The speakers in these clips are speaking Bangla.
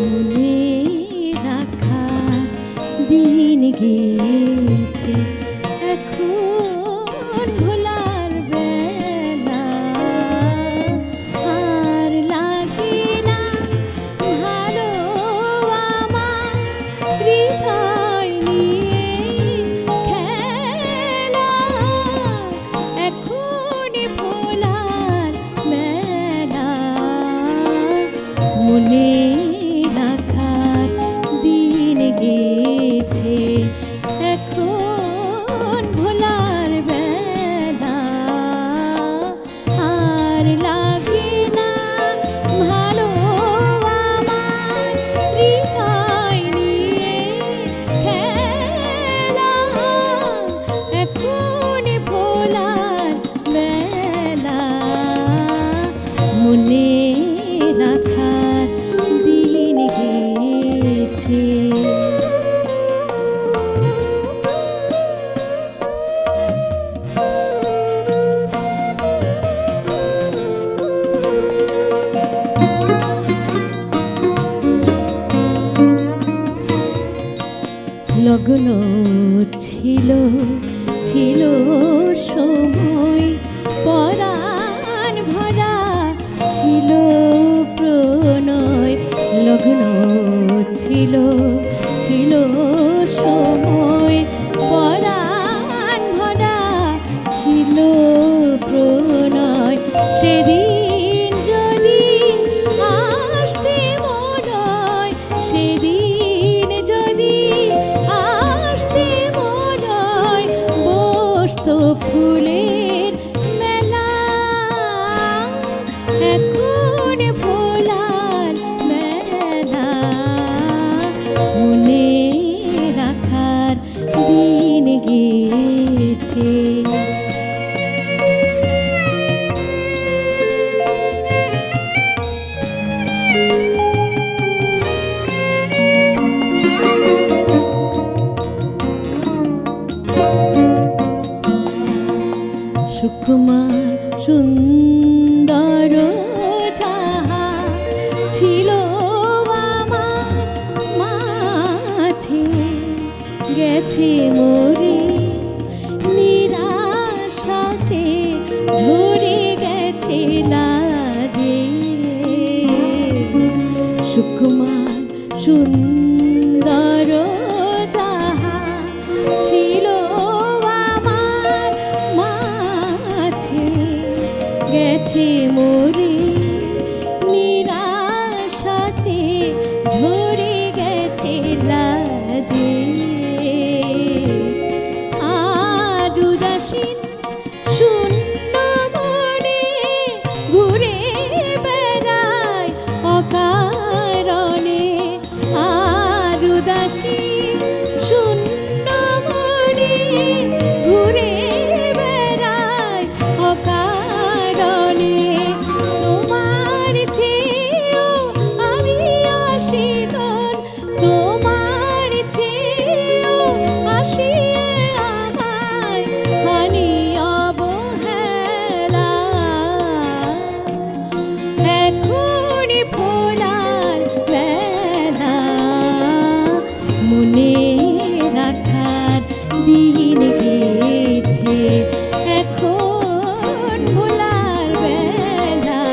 মনে রাখার দিন গেছে, এখন ভোলার বেলা। আর লাগে না ভালো আমার হৃদয় নিয়ে খেলা। এখন ভোলার বেলা, মনে রাখার দিন গেছে, এখন ভোলার বেলা। আর লাগে না ভালো আমার হৃদয় নিয়ে খেলা। এখন ভোলার বেলা, মনে রাখার দিন গেছে। লগ্ন ছিল ছিল সময়, পরাণ ভরা ছিল প্রণয়। লগ্ন ছিল ছিল সময়, পরাণ ভরা ছিল প্রণয়। সেদিন যদি আসতে মনে হয়, সেদিন যদি আসতে মনে হয়, বসতো ফুলের মেলা। এখন ভোলার মেলা, মনে রাখার দিন গেছে। সুকুমার সুন্দর যাহা ছিল আমার মাঝে, গেছে মোরে নিরাশাতে, ঝরে গেছে লাজে। সুকুমার সুন্দর যাহা ছিল আমার মাঝে, গেছে মোরে নিরাশাতে, ঝরে গেছে লাজে। আজ উদাসীন শূন্য মনে ঘুরে বেড়ায় অকারণে। আজ উদাসীন শূন্য মনে ঘুরে বেড়ায় অকারণে। তোমার চেয়েও আমি আশিকন, তোমার চেয়েও আসি আমায় হানি অবহেলা। এখন ভোলার বেলা, মনে রাখার দিন গেছে, এখন ভোলার বেলা।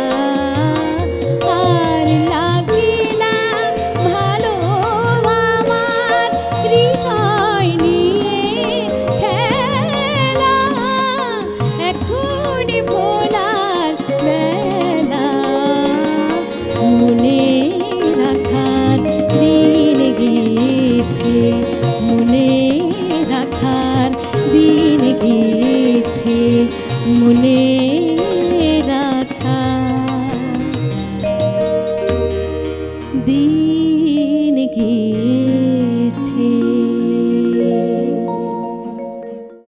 আর লাগে না ভালো আমার হৃদয় নিয়ে খেলা। এখন ভোলার বেলা, মনে রাখার দিন গেছে, মনে রাখার দিন গেছে, মনে